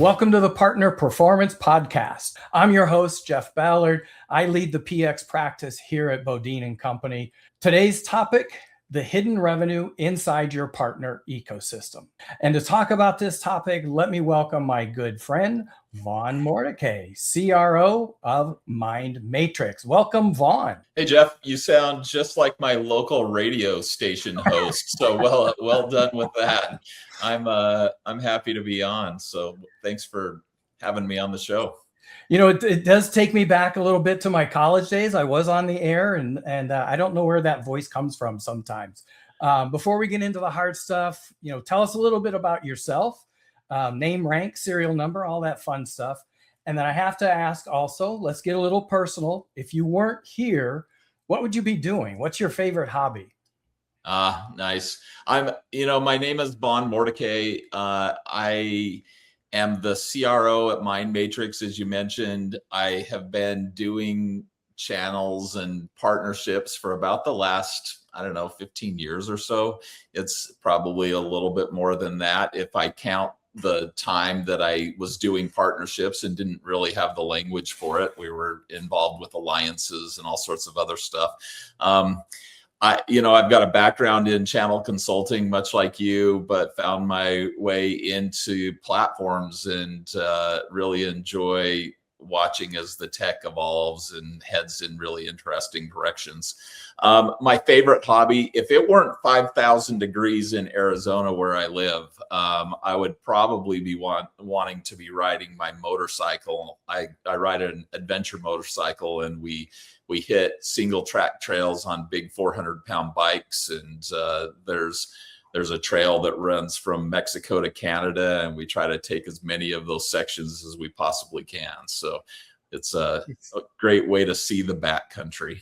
Welcome to the Partner Performance Podcast. I'm your host, Jeff Ballard. I lead the PX practice here at Bodine Company. Today's topic, the hidden revenue inside your partner ecosystem. And to talk about this topic, let me welcome my good friend, Vaughn Mordecai, CRO of Mindmatrix. Welcome, Vaughn. Hey, Jeff, you sound just like my local radio station host. So well done with that. I'm happy to be on. So thanks for having me on the show. You know, it does take me back a little bit to my college days. I was on the air, and I don't know where that voice comes from sometimes. Before we get into the hard stuff, tell us a little bit about yourself, name, rank, serial number, all that fun stuff. And then I have to ask also, let's get a little personal. If you weren't here, what would you be doing? What's your favorite hobby? Nice. My name is Vaughn Mordecai. I am the CRO at Mindmatrix, as you mentioned. I have been doing channels and partnerships for about the last, 15 years or so. It's probably a little bit more than that if I count the time that I was doing partnerships and didn't really have the language for it. We were involved with alliances and all sorts of other stuff. I've got a background in channel consulting, much like you, but found my way into platforms and really enjoy watching as the tech evolves and heads in really interesting directions. My favorite hobby, if it weren't 5,000 degrees in Arizona where I live, I would probably be wanting to be riding my motorcycle. I ride an adventure motorcycle, and we hit single track trails on big 400-pound bikes. And there's a trail that runs from Mexico to Canada, and we try to take as many of those sections as we possibly can. So it's a great way to see the backcountry.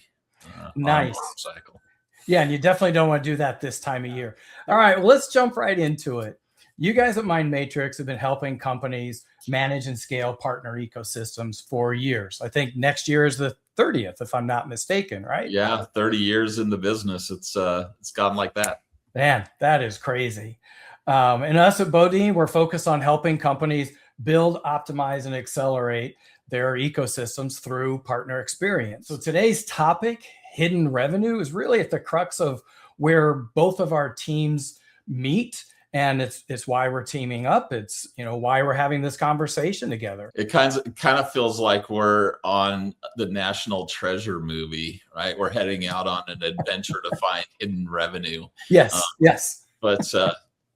Nice. Motorcycle. Yeah, and you definitely don't want to do that this time of year. All right, well, let's jump right into it. You guys at Mindmatrix have been helping companies manage and scale partner ecosystems for years. I think next year is the 30th, if I'm not mistaken, right? Yeah, 30 years in the business. It's gone like that. Man, that is crazy. And us at Bodine, we're focused on helping companies build, optimize, and accelerate their ecosystems through partner experience. So today's topic, hidden revenue, is really at the crux of where both of our teams meet. And it's why we're teaming up. It's why we're having this conversation together. It kind of feels like we're on the National Treasure movie, right? We're heading out on an adventure to find hidden revenue. Yes, yes. But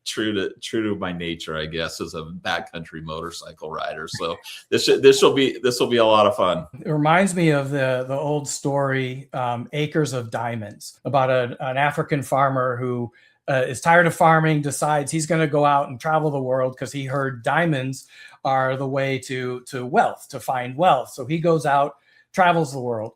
true to my nature, I guess, as a backcountry motorcycle rider. So this will be a lot of fun. It reminds me of the old story, Acres of Diamonds, about an African farmer who is tired of farming, decides he's going to go out and travel the world because he heard diamonds are the way to wealth, to find wealth. So he goes out, travels the world.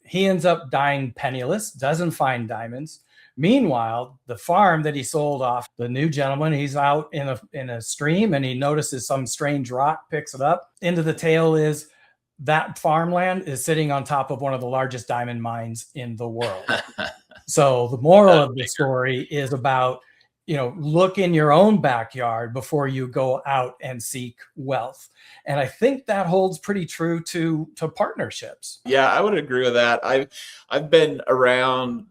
He ends up dying penniless, doesn't find diamonds. Meanwhile, the farm that he sold off, the new gentleman, he's out in a stream, and he notices some strange rock, picks it up. End of the tale is that farmland is sitting on top of one of the largest diamond mines in the world. So the moral of the story is about, look in your own backyard before you go out and seek wealth. And I think that holds pretty true to partnerships. Yeah, I would agree with that. I've been around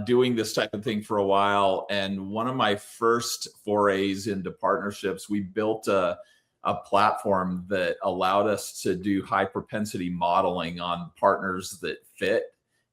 doing this type of thing for a while. And one of my first forays into partnerships, we built a platform that allowed us to do high propensity modeling on partners that fit.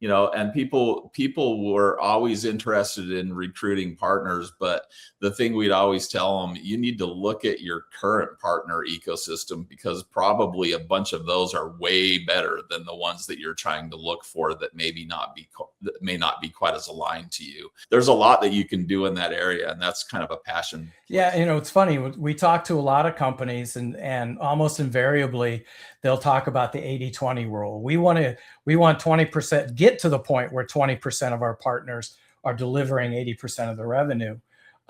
And people were always interested in recruiting partners, but the thing we'd always tell them, you need to look at your current partner ecosystem, because probably a bunch of those are way better than the ones that you're trying to look for that may not be quite as aligned to you. There's a lot that you can do in that area, and that's kind of a passion. Yeah, it's funny. We talk to a lot of companies, and almost invariably they'll talk about the 80-20 rule. We want 20%, get to the point where 20% of our partners are delivering 80% of the revenue.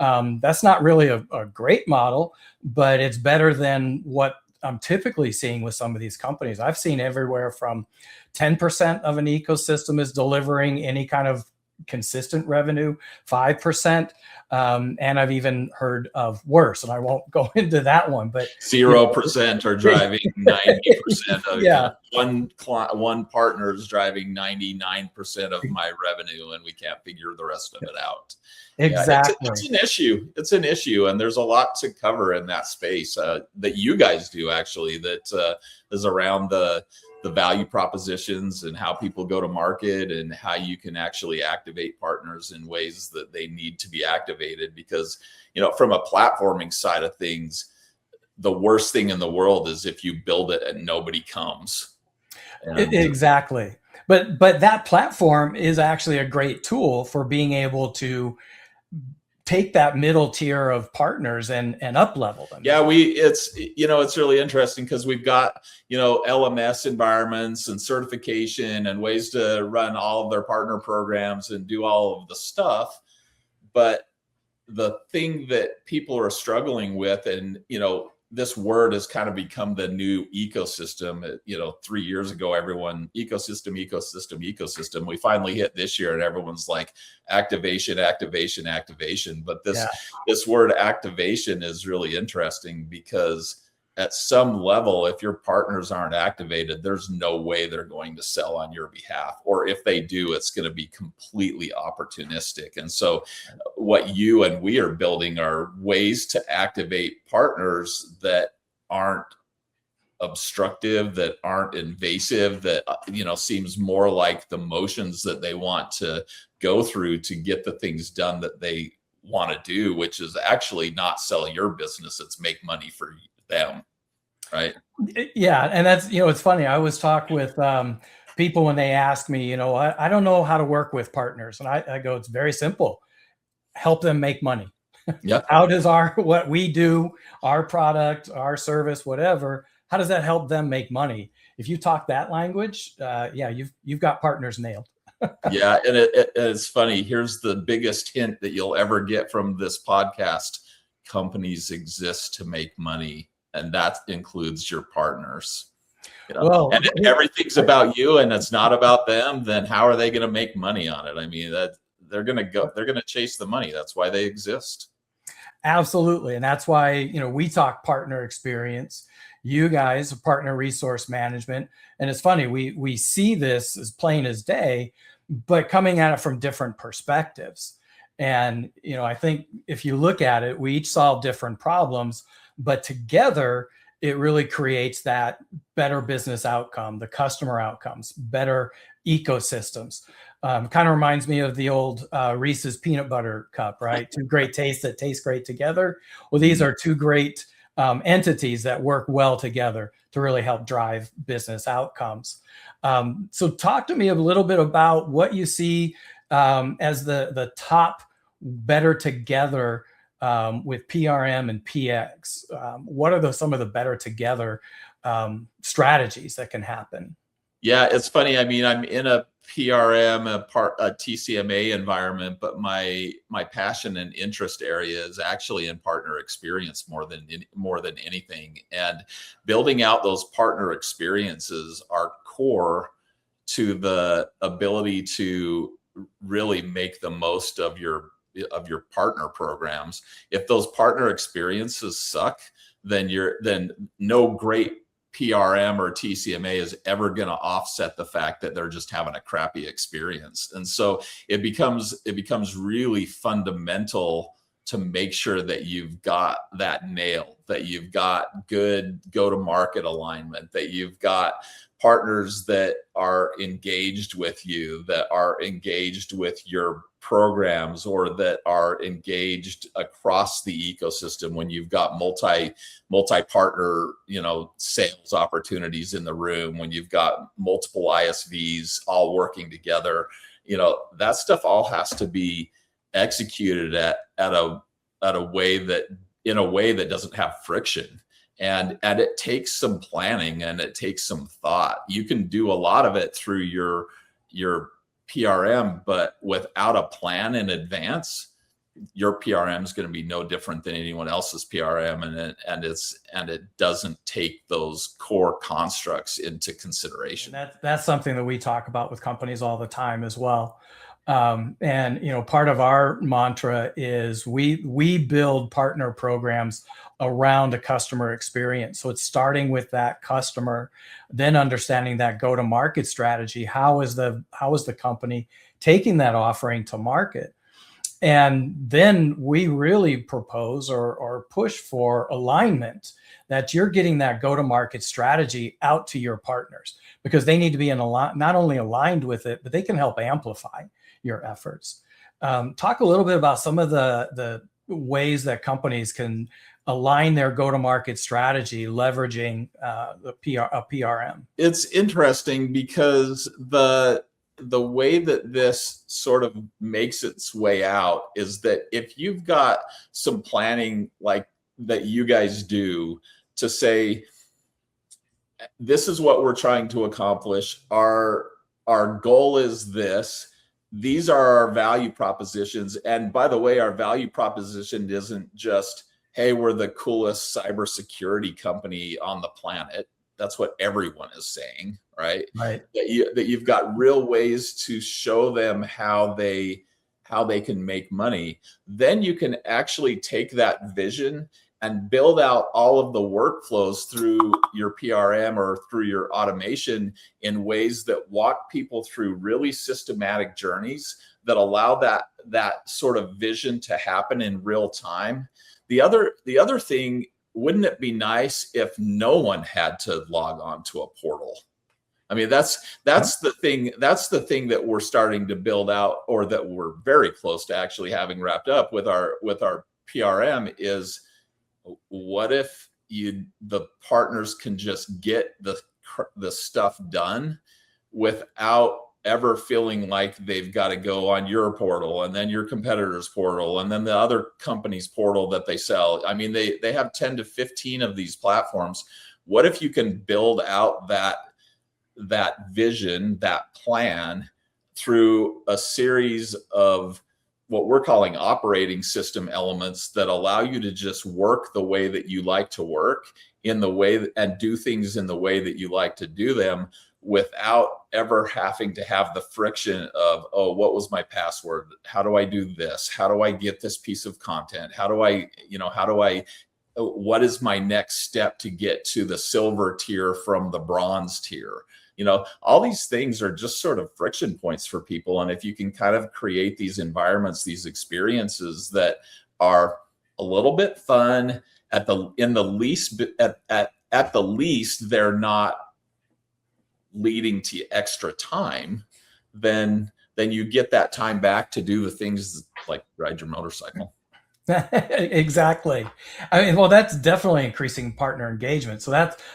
That's not really a great model, but it's better than what I'm typically seeing with some of these companies. I've seen everywhere from 10% of an ecosystem is delivering any kind of consistent revenue, 5%. And I've even heard of worse, and I won't go into that one, but 0% are driving 90% of yeah. One partner is driving 99% of my revenue, and we can't figure the rest of it out. Exactly. Yeah, it's an issue. It's an issue, and there's a lot to cover in that space that you guys do actually. That is around the value propositions and how people go to market and how you can actually activate partners in ways that they need to be activated. Because, from a platforming side of things, the worst thing in the world is if you build it and nobody comes. Exactly. But that platform is actually a great tool for being able to take that middle tier of partners and up level them. Yeah, it's really interesting because we've got, LMS environments and certification and ways to run all of their partner programs and do all of the stuff. But the thing that people are struggling with, and, this word has kind of become the new ecosystem. 3 years ago, everyone ecosystem. We finally hit this year and everyone's like activation. But this word activation is really interesting because at some level, if your partners aren't activated, there's no way they're going to sell on your behalf. Or if they do, it's going to be completely opportunistic. And so what you and we are building are ways to activate partners that aren't obstructive, that aren't invasive, that, seems more like the motions that they want to go through to get the things done that they want to do, which is actually not sell your business. It's make money for them. Right. Yeah. And that's, it's funny. I always talk with people when they ask me, I don't know how to work with partners. And I go, it's very simple. Help them make money. Yeah. How does what we do, our product, our service, whatever, how does that help them make money? If you talk that language, you've got partners nailed. Yeah. And it's funny. Here's the biggest hint that you'll ever get from this podcast. Companies exist to make money. And that includes your partners. Well, and if everything's about you and it's not about them, then how are they going to make money on it? I mean, they're going to chase the money. That's why they exist. Absolutely. And that's why, we talk partner experience. You guys, partner resource management. And it's funny, we see this as plain as day, but coming at it from different perspectives. And, I think if you look at it, we each solve different problems, but together it really creates that better business outcome, the customer outcomes, better ecosystems. Kind of reminds me of the old Reese's peanut butter cup, right? Two great tastes that taste great together. Well, these are two great entities that work well together to really help drive business outcomes. So talk to me a little bit about what you see as the top better together with PRM and PX. What are some of the better together strategies that can happen? Yeah, it's funny. I mean, I'm in a PRM, a TCMA environment, but my passion and interest area is actually in partner experience more than anything. And building out those partner experiences are core to the ability to really make the most of your partner programs. If those partner experiences suck, then no great PRM or TCMA is ever going to offset the fact that they're just having a crappy experience. And so it becomes really fundamental to make sure that you've got that nailed, that you've got good go-to-market alignment, that you've got partners that are engaged with you, that are engaged with your programs, or that are engaged across the ecosystem. When you've got multi-partner, sales opportunities in the room, when you've got multiple ISVs all working together, that stuff all has to be executed in a way that doesn't have friction. And it takes some planning and it takes some thought. You can do a lot of it through your PRM, but without a plan in advance, your PRM is going to be no different than anyone else's PRM, and it doesn't take those core constructs into consideration. And that's something that we talk about with companies all the time as well. And part of our mantra is we build partner programs around a customer experience. So it's starting with that customer, then understanding that go-to-market strategy. How is the company taking that offering to market? And then we really propose or push for alignment, that you're getting that go-to-market strategy out to your partners, because they need to be not only aligned with it, but they can help amplify your efforts. Talk a little bit about some of the ways that companies can align their go-to-market strategy leveraging a PRM. It's interesting because the way that this sort of makes its way out is that if you've got some planning like that you guys do to say, this is what we're trying to accomplish, our goal is this, these are our value propositions. And by the way, our value proposition isn't just, hey, we're the coolest cybersecurity company on the planet. That's what everyone is saying, right? Right. That you've got real ways to show them how they can make money. Then you can actually take that vision and build out all of the workflows through your PRM or through your automation in ways that walk people through really systematic journeys that allow that sort of vision to happen in real time. The other thing, wouldn't it be nice if no one had to log on to a portal? I mean, that's the thing. That's the thing that we're starting to build out, or that we're very close to actually having wrapped up with our PRM, is what if the partners can just get the stuff done without ever feeling like they've got to go on your portal and then your competitor's portal and then the other company's portal that they sell. I mean, they have 10 to 15 of these platforms. What if you can build out that vision, that plan, through a series of what we're calling operating system elements that allow you to just work the way that you like to work, in the way and do things in the way that you like to do them, without ever having to have the friction of, oh, what was my password? How do I do this? How do I get this piece of content? What is my next step to get to the silver tier from the bronze tier? All these things are just sort of friction points for people. And if you can kind of create these environments, these experiences that are a little bit fun, at the least, they're not leading to extra time, then you get that time back to do the things like ride your motorcycle. Exactly. I mean, well, that's definitely increasing partner engagement. So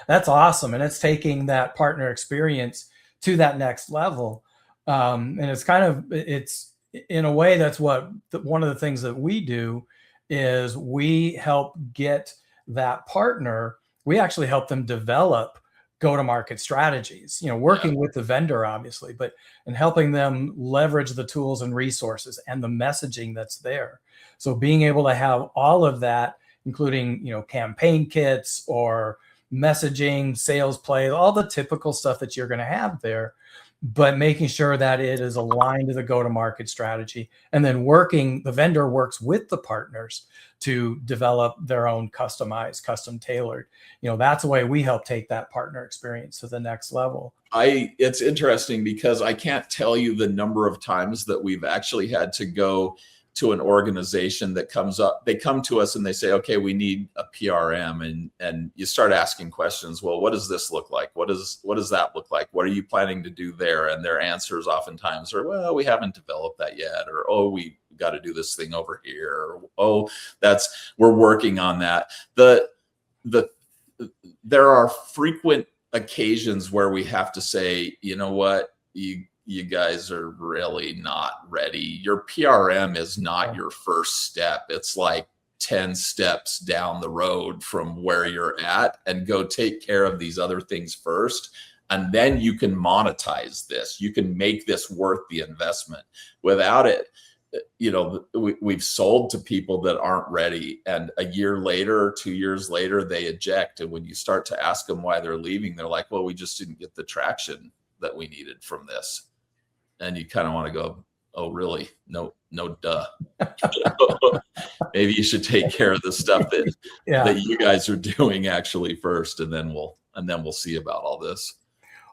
that's awesome. And it's taking that partner experience to that next level. And it's in a way, that's one of the things that we do is we help get that partner. We actually help them develop go-to-market strategies, working with the vendor, obviously, and helping them leverage the tools and resources and the messaging that's there. So being able to have all of that, including, campaign kits or messaging, sales play, all the typical stuff that you're going to have there, but making sure that it is aligned to the go-to-market strategy. And then the vendor works with the partners to develop their own customized, custom tailored. That's the way we help take that partner experience to the next level. It's interesting because I can't tell you the number of times that we've actually had to go to an organization that they come to us and they say, okay, we need a PRM. And you start asking questions. Well, what does this look like? What does that look like? What are you planning to do there? And their answers oftentimes are, well, we haven't developed that yet. Or, oh, we got to do this thing over here. Or, oh, we're working on that. There are frequent occasions where we have to say, you know what, you guys are really not ready. Your PRM is not your first step. It's like 10 steps down the road from where you're at, and go take care of these other things first. And then you can monetize this. You can make this worth the investment. Without it, we've sold to people that aren't ready. And a year later, 2 years later, they eject. And when you start to ask them why they're leaving, they're like, well, we just didn't get the traction that we needed from this. And you kind of want to go, oh, really? No, no, duh. Maybe you should take care of the stuff that Yeah. you guys are doing actually first, and then we'll see about all this.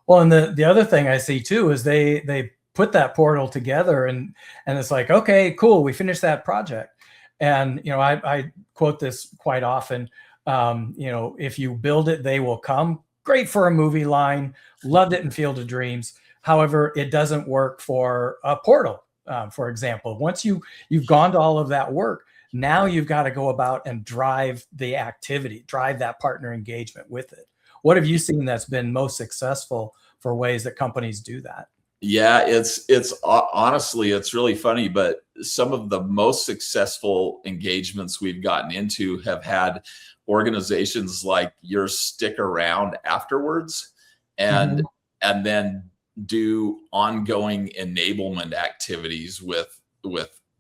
Well, and the other thing I see too is they put that portal together, and it's like, okay, cool, we finished that project. And I quote this quite often. If you build it, they will come. Great for a movie line. Loved it in Field of Dreams. However, it doesn't work for a portal. For example, once you've gone to all of that work, now you've got to go about and drive the activity, drive that partner engagement with it. What have you seen that's been most successful for ways that companies do that? Yeah, it's honestly, it's really funny, but some of the most successful engagements we've gotten into have had organizations like yours stick around afterwards and Mhm. and then do ongoing enablement activities with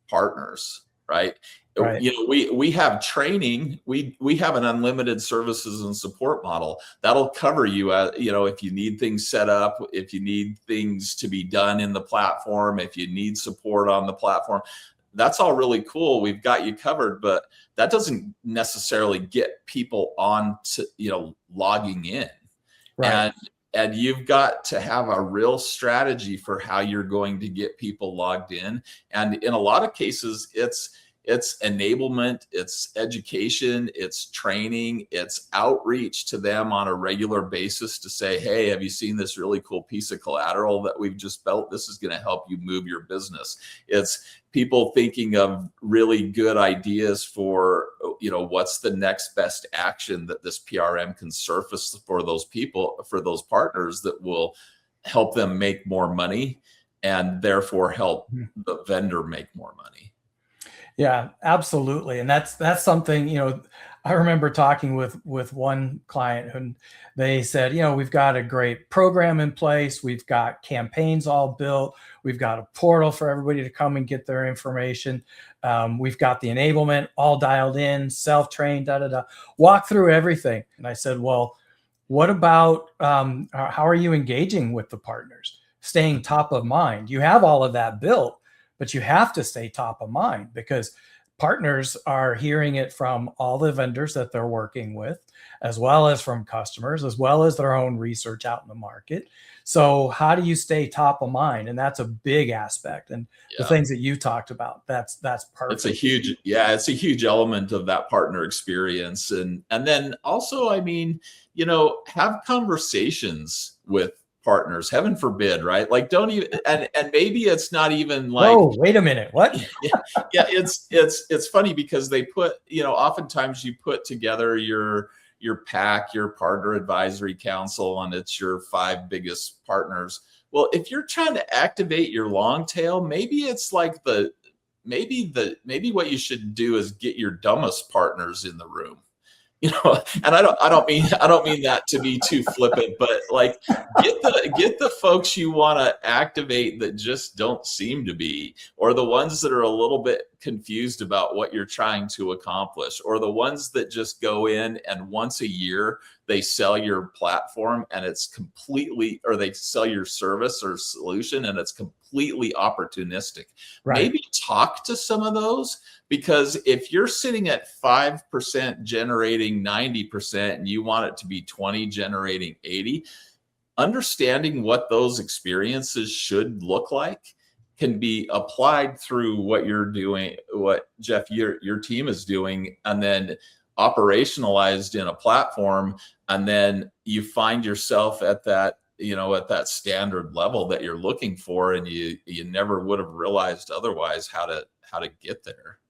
partners, right? Right. We have training, we have an unlimited services and support model that'll cover you, if you need things set up, if you need things to be done in the platform, if you need support on the platform. That's all really cool, we've got you covered, but that doesn't necessarily get people on to logging in. Right. And you've got to have a real strategy for how you're going to get people logged in. And in a lot of cases, it's enablement, it's education, it's training, it's outreach to them on a regular basis to say, hey, have you seen this really cool piece of collateral that we've just built? This is going to help you move your business. It's people thinking of really good ideas for, what's the next best action that this PRM can surface for those people, for those partners that will help them make more money and therefore help the vendor make more money. Yeah, absolutely. And that's something, I remember talking with one client, and they said, we've got a great program in place. We've got campaigns all built. We've got a portal for everybody to come and get their information. We've got the enablement all dialed in, self-trained, walk through everything. And I said, well, what about, how are you engaging with the partners? Staying top of mind. You have all of that built, but you have to stay top of mind because partners are hearing it from all the vendors that they're working with, as well as from customers, as well as their own research out in the market. So how do you stay top of mind? And that's a big aspect. And the things that you talked about, that's perfect. It's a huge element of that partner experience. And then also, have conversations with partners, heaven forbid, right? Like don't even, and maybe it's not even like, oh, wait a minute, what? Yeah, it's funny because they put, oftentimes you put together your pack, your partner advisory council, and it's your 5 biggest partners. Well, if you're trying to activate your long tail, maybe it's like maybe what you should do is get your dumbest partners in the room. And I don't mean that to be too flippant, but like get the folks you want to activate that just don't seem to be, or the ones that are a little bit confused about what you're trying to accomplish, or the ones that just go in and once a year they sell your platform and it's completely, or they sell your service or solution and it's completely opportunistic. Right. Maybe talk to some of those. Because if you're sitting at 5% generating 90% and you want it to be 20 generating 80, understanding what those experiences should look like can be applied through what you're doing, what Jeff, your team is doing, and then operationalized in a platform. And then you find yourself at that, at that standard level that you're looking for. And you never would have realized otherwise how to get there.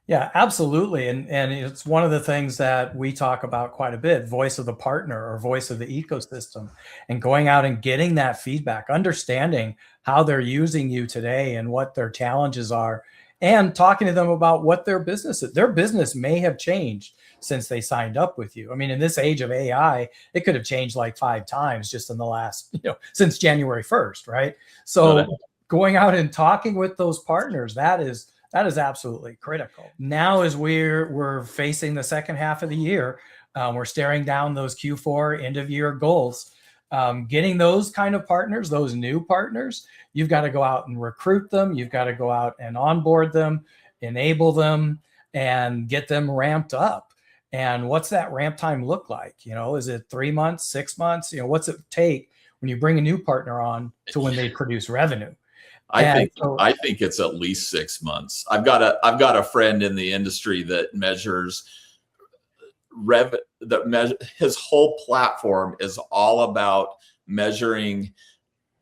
Yeah, absolutely. And it's one of the things that we talk about quite a bit, voice of the partner or voice of the ecosystem, and going out and getting that feedback, understanding how they're using you today and what their challenges are, and talking to them about what their business is. Their business may have changed since they signed up with you. I mean, in this age of AI, it could have changed like 5 times just in the last, since January 1st, right? So going out and talking with those partners, that is absolutely critical. Now, as we're facing the second half of the year, we're staring down those Q4 end of year goals. Getting those kind of partners, those new partners, you've got to go out and recruit them. You've got to go out and onboard them, enable them, and get them ramped up. And what's that ramp time look like? Is it 3 months, 6 months? What's it take when you bring a new partner on to when they produce revenue? I think it's at least 6 months. I've got a friend in the industry that measures his whole platform is all about measuring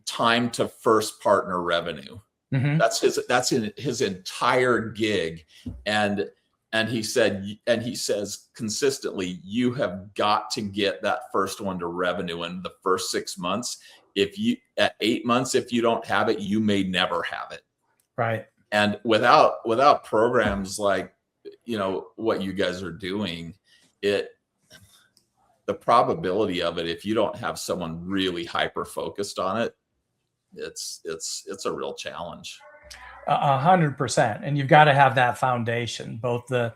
time to first partner revenue. Mm-hmm. That's his entire gig. And he says consistently, you have got to get that first one to revenue in the first 6 months. At 8 months, if you don't have it, you may never have it. Right. And without programs like, what you guys are doing, the probability of it, if you don't have someone really hyper focused on it, it's a real challenge. 100%. And you've got to have that foundation, both the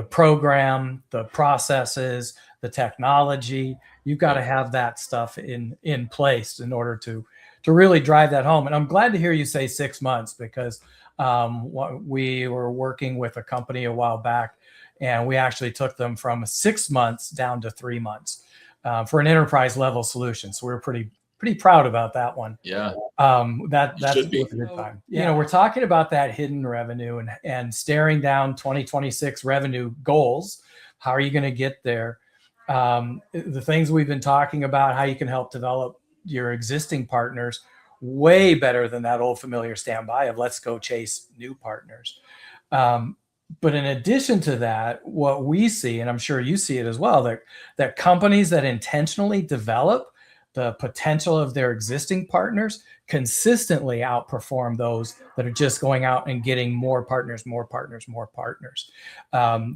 program, the processes, the technology. You've got to have that stuff in place in order to really drive that home. And I'm glad to hear you say 6 months, because we were working with a company a while back, and we actually took them from 6 months down to 3 months for an enterprise level solution. So we were pretty proud about that one. Yeah. That's a good time. We're talking about that hidden revenue and staring down 2026 revenue goals. How are you going to get there? The things we've been talking about, how you can help develop your existing partners way better than that old familiar standby of let's go chase new partners. But in addition to that, what we see, and I'm sure you see it as well, that companies that intentionally develop the potential of their existing partners consistently outperform those that are just going out and getting more partners,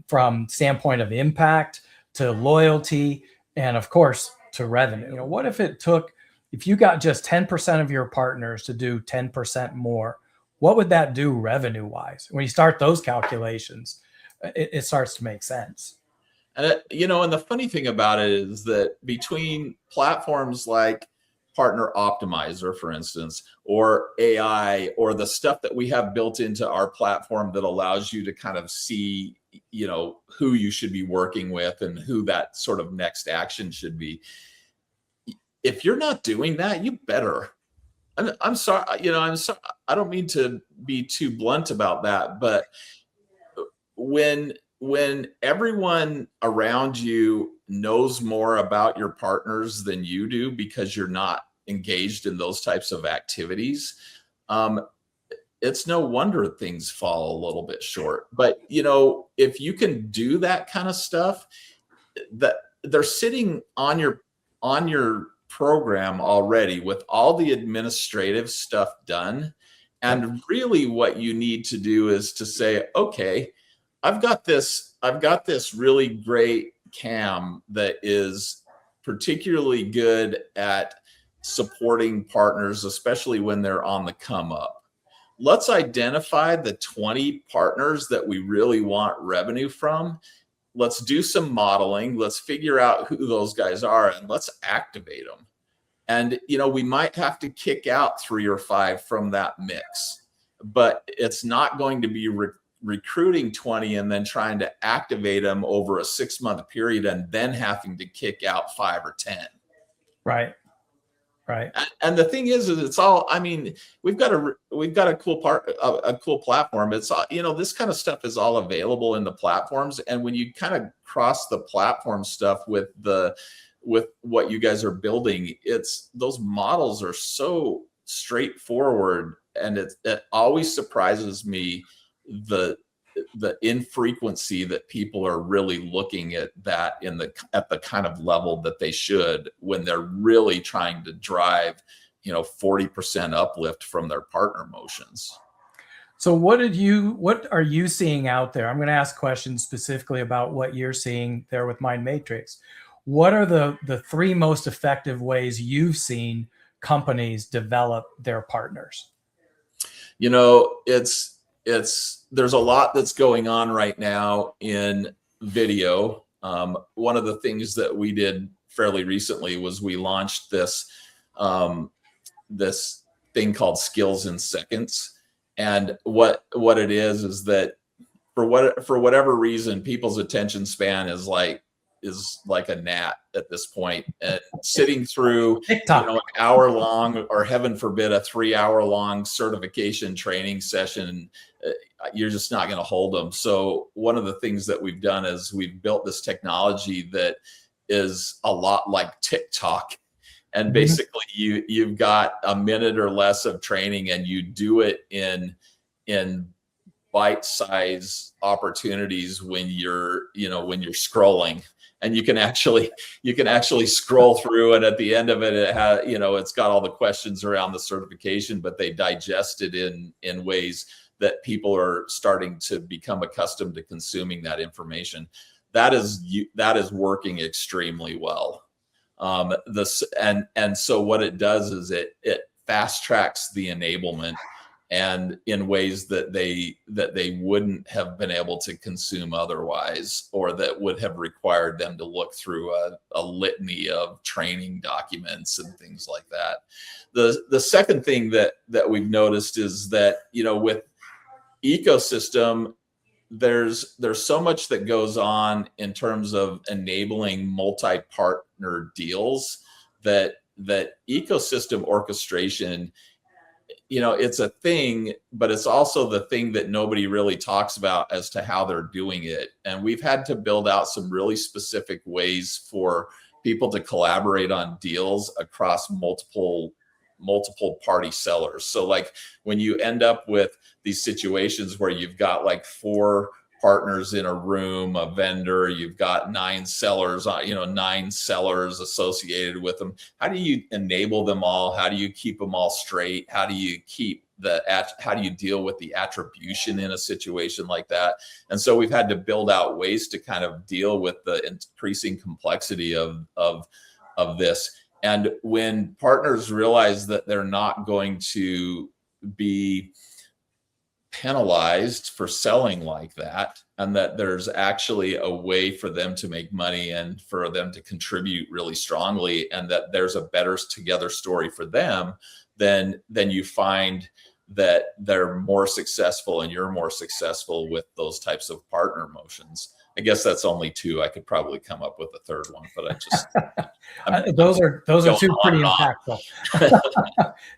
from standpoint of impact to loyalty, and of course to revenue. What if you got just 10% of your partners to do 10% more? What would that do revenue wise? When you start those calculations, it starts to make sense. And and the funny thing about it is that between platforms like Partner Optimizer, for instance, or AI, or the stuff that we have built into our platform that allows you to kind of see, who you should be working with and who that sort of next action should be. If you're not doing that, you better. I'm sorry, I'm sorry. I don't mean to be too blunt about that, but when everyone around you knows more about your partners than you do because you're not engaged in those types of activities, it's no wonder things fall a little bit short. But, if you can do that kind of stuff, that they're sitting on your program already with all the administrative stuff done. And really what you need to do is to say, okay, I've got this really great CAM that is particularly good at supporting partners, especially when they're on the come up. Let's identify the 20 partners that we really want revenue from. Let's do some modeling. Let's figure out who those guys are and let's activate them. And, we might have to kick out 3 or 5 from that mix, but it's not going to be recruiting 20 and then trying to activate them over a 6-month period and then having to kick out 5 or 10. Right. And the thing is it's all, we've got a cool platform. It's, this kind of stuff is all available in the platforms. And when you kind of cross the platform stuff with what you guys are building, those models are so straightforward. And it always surprises me the infrequency that people are really looking at that at the kind of level that they should when they're really trying to drive 40% uplift from their partner motions. So what are you seeing out there? I'm going to ask questions specifically about what you're seeing there with Mindmatrix. What are the 3 most effective ways you've seen companies develop their partners? There's a lot that's going on right now in video. One of the things that we did fairly recently was we launched this this thing called Skills in Seconds. And what it is that for whatever reason, people's attention span is like a gnat at this point, and sitting through TikTok. an hour long, or heaven forbid, a 3-hour long certification training session, you're just not going to hold them. So one of the things that we've done is we've built this technology that is a lot like TikTok. And basically you've got a minute or less of training, and you do it in bite-sized opportunities when you're scrolling. And you can actually scroll through, and at the end of it, it's got all the questions around the certification, but they digest it in ways that people are starting to become accustomed to consuming that information. That is working extremely well. So what it does is it fast tracks the enablement, and in ways that they wouldn't have been able to consume otherwise, or that would have required them to look through a litany of training documents and things like that. The second thing that we've noticed is that, with ecosystem, there's so much that goes on in terms of enabling multi-partner deals that ecosystem orchestration, it's a thing, but it's also the thing that nobody really talks about as to how they're doing it. And we've had to build out some really specific ways for people to collaborate on deals across multiple party sellers. So like when you end up with these situations where you've got like 4 partners in a room, a vendor, you've got 9 sellers, 9 sellers associated with them. How do you enable them all? How do you keep them all straight? How do you deal with the attribution in a situation like that? And so we've had to build out ways to kind of deal with the increasing complexity of this. And when partners realize that they're not going to be penalized for selling like that, and that there's actually a way for them to make money and for them to contribute really strongly, and that there's a better together story for them, then you find that they're more successful, and you're more successful with those types of partner motions. I guess that's only 2. I could probably come up with a third one, but I just those are 2 pretty impactful.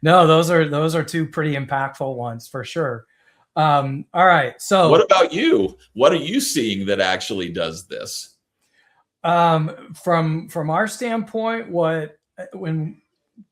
No, those are 2 pretty impactful ones for sure. All right. So what about you? What are you seeing that actually does this? From our standpoint, when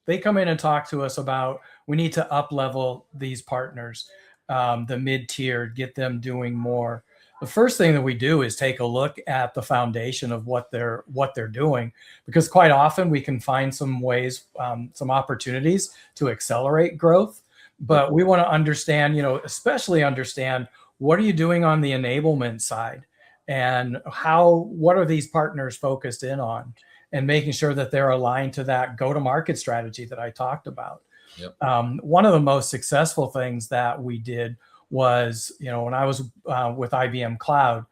they come in and talk to us about, we need to up level these partners, the mid-tier, get them doing more. The first thing that we do is take a look at the foundation of what they're doing, because quite often we can find some ways, some opportunities to accelerate growth. But we want to understand, especially understand, what are you doing on the enablement side, and what are these partners focused in on, and making sure that they're aligned to that go-to-market strategy that I talked about. Yep. One of the most successful things that we did was, when I was with IBM Cloud,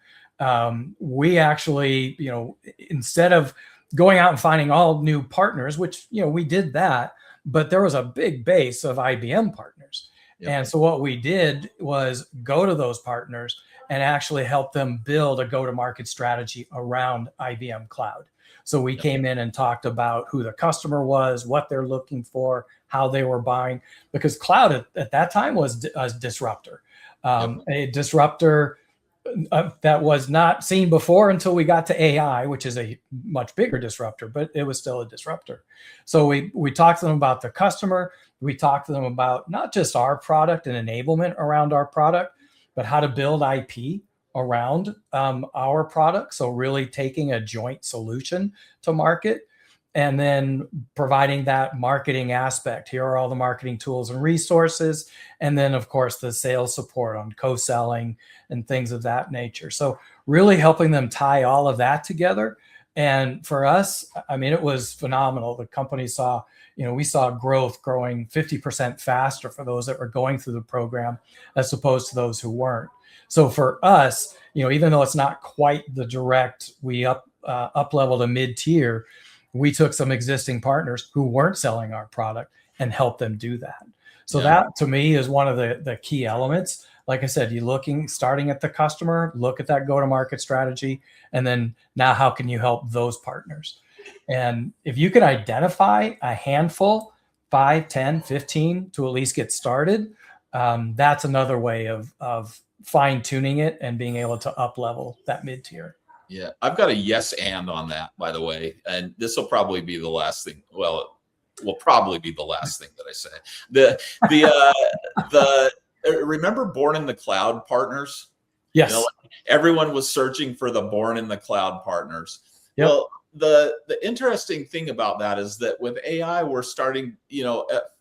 we actually, instead of going out and finding all new partners, which, we did that, but there was a big base of IBM partners. Yep. And so what we did was go to those partners and actually help them build a go-to-market strategy around IBM Cloud. So we came in and talked about who the customer was, what they're looking for, how they were buying, because cloud at that time was a disruptor, a disruptor that was not seen before until we got to AI, which is a much bigger disruptor, but it was still a disruptor. So we talked to them about the customer. We talked to them about not just our product and enablement around our product, but how to build IP around our product. So really taking a joint solution to market, and then providing that marketing aspect. Here are all the marketing tools and resources. And then, of course, the sales support on co-selling and things of that nature. So really helping them tie all of that together. And for us, it was phenomenal. The company saw, we saw growing 50% faster for those that were going through the program as opposed to those who weren't. So for us, even though it's not quite the direct, we up level to mid-tier, we took some existing partners who weren't selling our product and helped them do that. So Yeah. that to me is one of the key elements. Like I said, starting at the customer, look at that go-to-market strategy, and then now how can you help those partners? And if you can identify a handful, 5, 10, 15 to at least get started, that's another way of fine-tuning it and being able to up-level that mid-tier. Yeah, I've got a yes and on that, by the way, and this will probably be the last thing. Well, it will probably be the last thing that I say. The remember Born in the Cloud partners? Yes. Like everyone was searching for the Born in the Cloud partners. Yep. Well, the interesting thing about that is that with AI, we're starting.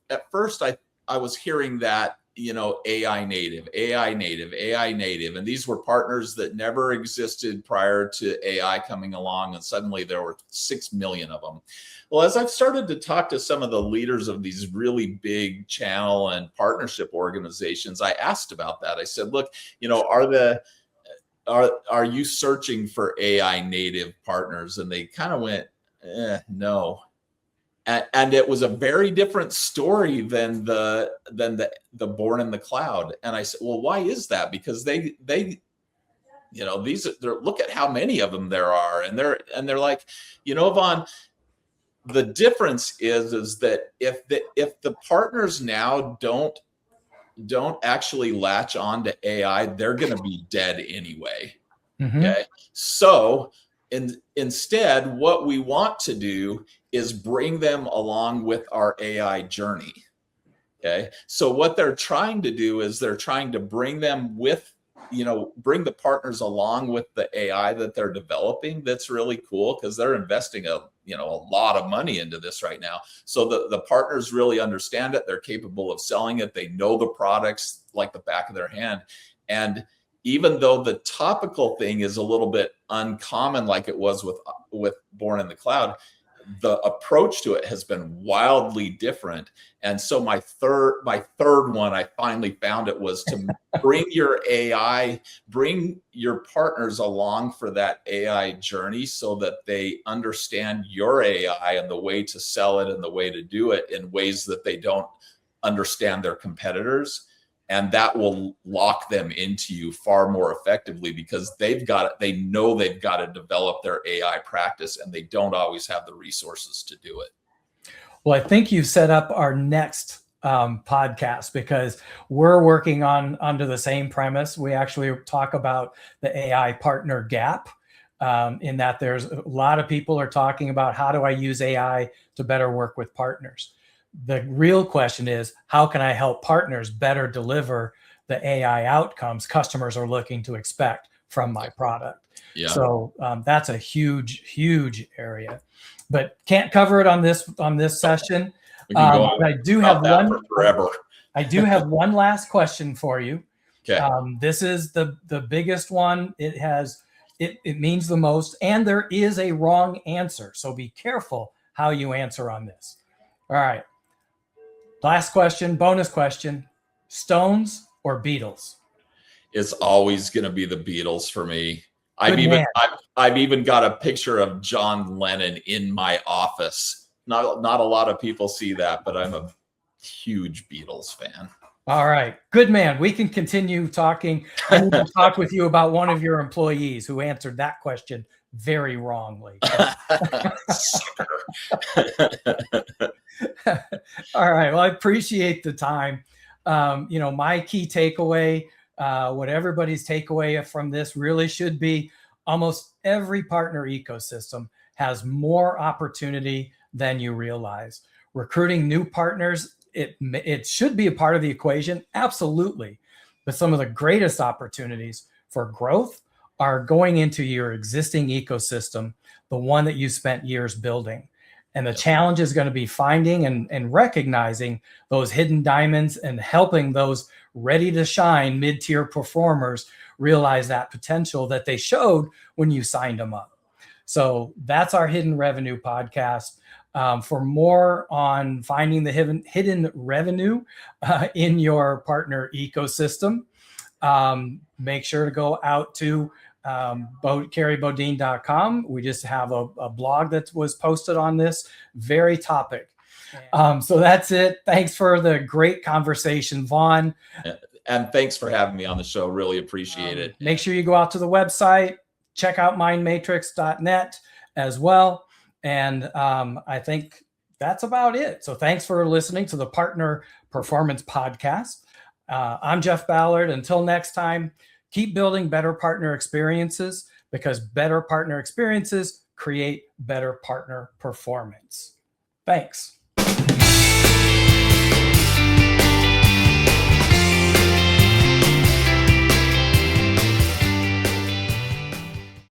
At first I was hearing that. AI native, and these were partners that never existed prior to AI coming along, and suddenly there were 6 million of them. Well, as I've started to talk to some of the leaders of these really big channel and partnership organizations, I asked about that. I said, look, are you searching for AI native partners? And they kind of went, no. And it was a very different story than the Born in the Cloud. And I said, well, why is that? Because they look at how many of them there are, and they're like, Vaughn, the difference is that if the partners now don't actually latch on to AI, they're going to be dead anyway. Mm-hmm. Okay, so instead, what we want to do is bring them along with our AI journey. Okay. So what they're trying to do is they're trying to bring them with, bring the partners along with the AI that they're developing. That's really cool because they're investing a lot of money into this right now. So the partners really understand it. They're capable of selling it. They know the products like the back of their hand. And even though the topical thing is a little bit uncommon, like it was with Born in the Cloud, the approach to it has been wildly different. And so my third one, I finally found it, was to bring your partners along for that AI journey so that they understand your AI and the way to sell it and the way to do it in ways that they don't understand their competitors. And that will lock them into you far more effectively because they know they've got to develop their AI practice, and they don't always have the resources to do it. Well, I think you've set up our next podcast because we're working under the same premise. We actually talk about the AI partner gap, in that there's a lot of people are talking about how do I use AI to better work with partners. The real question is, how can I help partners better deliver the AI outcomes customers are looking to expect from my product? Yeah. So that's a huge, huge area, but can't cover it on this session. But I do have one forever. I do have one last question for you. Okay. This is the biggest one. It means the most, and there is a wrong answer. So be careful how you answer on this. All right. Last question, bonus question: Stones or Beatles? It's always going to be the Beatles for me. I've even got a picture of John Lennon in my office. Not a lot of people see that, but I'm a huge Beatles fan. All right, good man. We can continue talking. I need to talk with you about one of your employees who answered that question very wrongly. All right. Well, I appreciate the time. My key takeaway, what everybody's takeaway from this really should be, almost every partner ecosystem has more opportunity than you realize. Recruiting new partners, it should be a part of the equation, absolutely. But some of the greatest opportunities for growth are going into your existing ecosystem, the one that you spent years building. And the challenge is going to be finding and recognizing those hidden diamonds and helping those ready to shine mid-tier performers realize that potential that they showed when you signed them up. So that's our Hidden Revenue podcast. For more on finding the hidden revenue in your partner ecosystem, make sure to go out to carrybodine.com. We just have a blog that was posted on this very topic. So that's it. Thanks for the great conversation, Vaughn. And thanks for having me on the show. Really appreciate it. Make sure you go out to the website, check out mindmatrix.net as well. And I think that's about it. So thanks for listening to the Partner Performance Podcast. I'm Jeff Ballard. Until next time, keep building better partner experiences, because better partner experiences create better partner performance. Thanks.